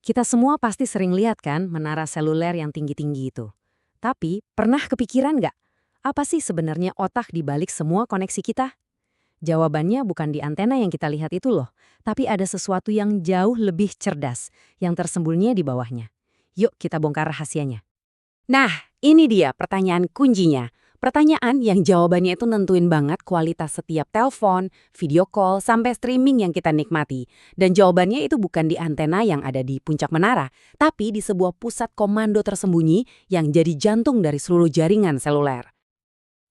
Kita semua pasti sering lihat kan menara seluler yang tinggi-tinggi itu. Tapi, pernah kepikiran nggak? Apa sih sebenarnya otak di balik semua koneksi kita? Jawabannya bukan di antena yang kita lihat itu loh, tapi ada sesuatu yang jauh lebih cerdas, yang tersembunyi di bawahnya. Yuk kita bongkar rahasianya. Nah, ini dia pertanyaan kuncinya. Pertanyaan yang jawabannya itu nentuin banget kualitas setiap telepon, video call, sampai streaming yang kita nikmati. Dan jawabannya itu bukan di antena yang ada di puncak menara, tapi di sebuah pusat komando tersembunyi yang jadi jantung dari seluruh jaringan seluler.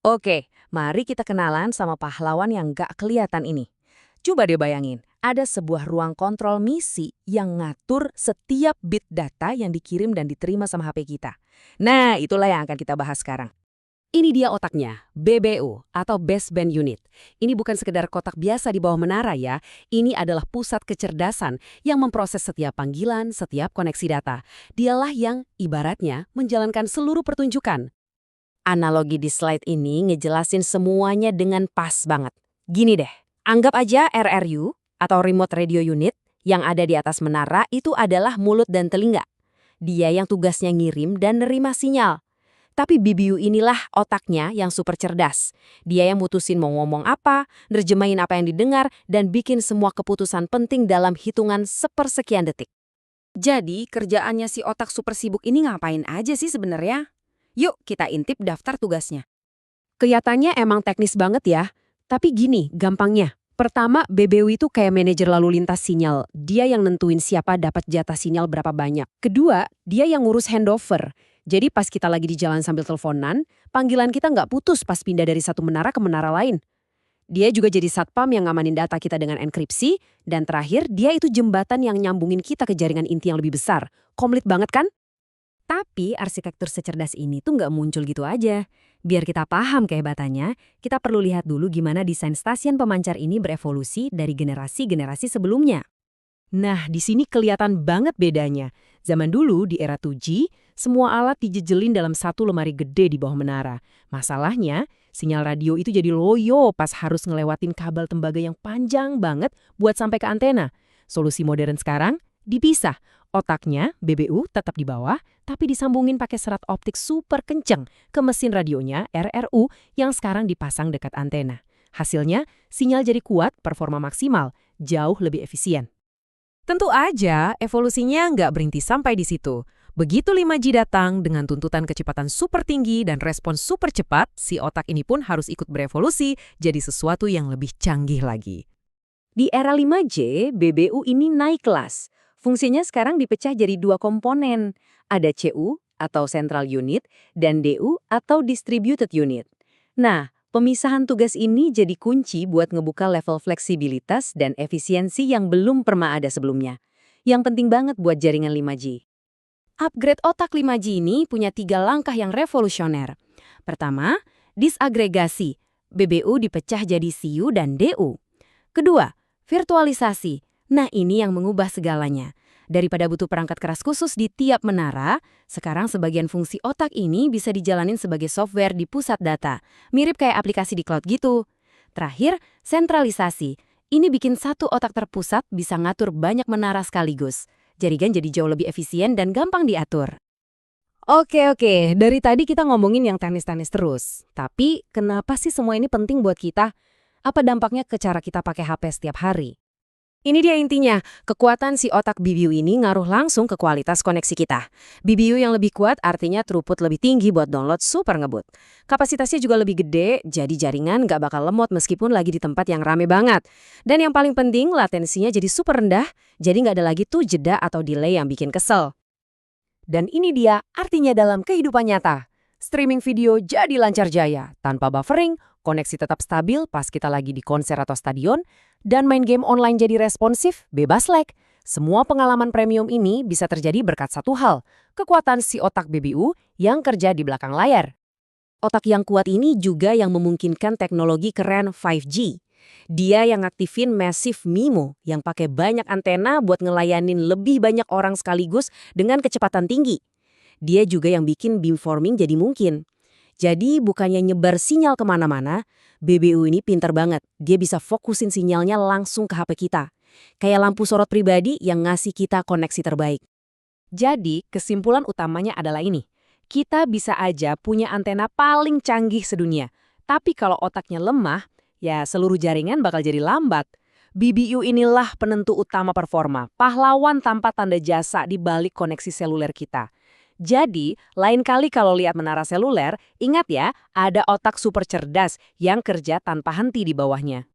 Oke, mari kita kenalan sama pahlawan yang nggak kelihatan ini. Coba deh bayangin, ada sebuah ruang kontrol misi yang ngatur setiap bit data yang dikirim dan diterima sama HP kita. Nah, itulah yang akan kita bahas sekarang. Ini dia otaknya, BBU atau Baseband Unit. Ini bukan sekedar kotak biasa di bawah menara ya, ini adalah pusat kecerdasan yang memproses setiap panggilan, setiap koneksi data. Dialah yang ibaratnya menjalankan seluruh pertunjukan. Analogi di slide ini ngejelasin semuanya dengan pas banget. Gini deh, anggap aja RRU atau Remote Radio Unit yang ada di atas menara itu adalah mulut dan telinga. Dia yang tugasnya ngirim dan nerima sinyal. Tapi BBU inilah otaknya yang super cerdas. Dia yang mutusin mau ngomong apa, nerjemahin apa yang didengar, dan bikin semua keputusan penting dalam hitungan sepersekian detik. Jadi, kerjaannya si otak super sibuk ini ngapain aja sih sebenarnya? Yuk, kita intip daftar tugasnya. Kelihatannya emang teknis banget ya. Tapi gini, gampangnya. Pertama, BBU itu kayak manajer lalu lintas sinyal. Dia yang nentuin siapa dapat jatah sinyal berapa banyak. Kedua, dia yang ngurus handover. Jadi pas kita lagi di jalan sambil teleponan, panggilan kita nggak putus pas pindah dari satu menara ke menara lain. Dia juga jadi satpam yang ngamanin data kita dengan enkripsi. Dan terakhir, dia itu jembatan yang nyambungin kita ke jaringan inti yang lebih besar. Komplit banget kan? Tapi arsitektur secerdas ini tuh nggak muncul gitu aja. Biar kita paham kehebatannya, kita perlu lihat dulu gimana desain stasiun pemancar ini berevolusi dari generasi-generasi sebelumnya. Nah, di sini kelihatan banget bedanya. Zaman dulu di era 2G, semua alat dijejelin dalam satu lemari gede di bawah menara. Masalahnya, sinyal radio itu jadi loyo pas harus ngelewatin kabel tembaga yang panjang banget buat sampai ke antena. Solusi modern sekarang, dipisah. Otaknya, BBU, tetap di bawah, tapi disambungin pakai serat optik super kenceng ke mesin radionya, RRU, yang sekarang dipasang dekat antena. Hasilnya, sinyal jadi kuat, performa maksimal, jauh lebih efisien. Tentu aja, evolusinya nggak berhenti sampai di situ. Begitu 5G datang dengan tuntutan kecepatan super tinggi dan respons super cepat, si otak ini pun harus ikut berevolusi jadi sesuatu yang lebih canggih lagi. Di era 5G, BBU ini naik kelas. Fungsinya sekarang dipecah jadi dua komponen. Ada CU atau Central Unit dan DU atau Distributed Unit. Nah, pemisahan tugas ini jadi kunci buat ngebuka level fleksibilitas dan efisiensi yang belum pernah ada sebelumnya. Yang penting banget buat jaringan 5G. Upgrade otak 5G ini punya 3 langkah yang revolusioner. Pertama, disagregasi. BBU dipecah jadi CU dan DU. Kedua, virtualisasi. Nah, ini yang mengubah segalanya. Daripada butuh perangkat keras khusus di tiap menara, sekarang sebagian fungsi otak ini bisa dijalanin sebagai software di pusat data. Mirip kayak aplikasi di cloud gitu. Terakhir, sentralisasi. Ini bikin satu otak terpusat bisa ngatur banyak menara sekaligus. Jaringan jadi jauh lebih efisien dan gampang diatur. Oke, dari tadi kita ngomongin yang teknis-teknis terus. Tapi, kenapa sih semua ini penting buat kita? Apa dampaknya ke cara kita pakai HP setiap hari? Ini dia intinya, kekuatan si otak BBU ini ngaruh langsung ke kualitas koneksi kita. BBU yang lebih kuat artinya throughput lebih tinggi buat download super ngebut. Kapasitasnya juga lebih gede, jadi jaringan nggak bakal lemot meskipun lagi di tempat yang rame banget. Dan yang paling penting, latensinya jadi super rendah, jadi nggak ada lagi tuh jeda atau delay yang bikin kesel. Dan ini dia artinya dalam kehidupan nyata. Streaming video jadi lancar jaya, tanpa buffering, koneksi tetap stabil pas kita lagi di konser atau stadion, dan main game online jadi responsif, bebas lag. Semua pengalaman premium ini bisa terjadi berkat satu hal, kekuatan si otak BBU yang kerja di belakang layar. Otak yang kuat ini juga yang memungkinkan teknologi keren 5G. Dia yang aktifin Massive MIMO yang pakai banyak antena buat ngelayanin lebih banyak orang sekaligus dengan kecepatan tinggi. Dia juga yang bikin beamforming jadi mungkin. Jadi bukannya nyebar sinyal kemana-mana, BBU ini pinter banget. Dia bisa fokusin sinyalnya langsung ke HP kita. Kayak lampu sorot pribadi yang ngasih kita koneksi terbaik. Jadi, kesimpulan utamanya adalah ini. Kita bisa aja punya antena paling canggih sedunia. Tapi kalau otaknya lemah, ya seluruh jaringan bakal jadi lambat. BBU inilah penentu utama performa, pahlawan tanpa tanda jasa di balik koneksi seluler kita. Jadi, lain kali kalau lihat menara seluler, ingat ya, ada otak super cerdas yang kerja tanpa henti di bawahnya.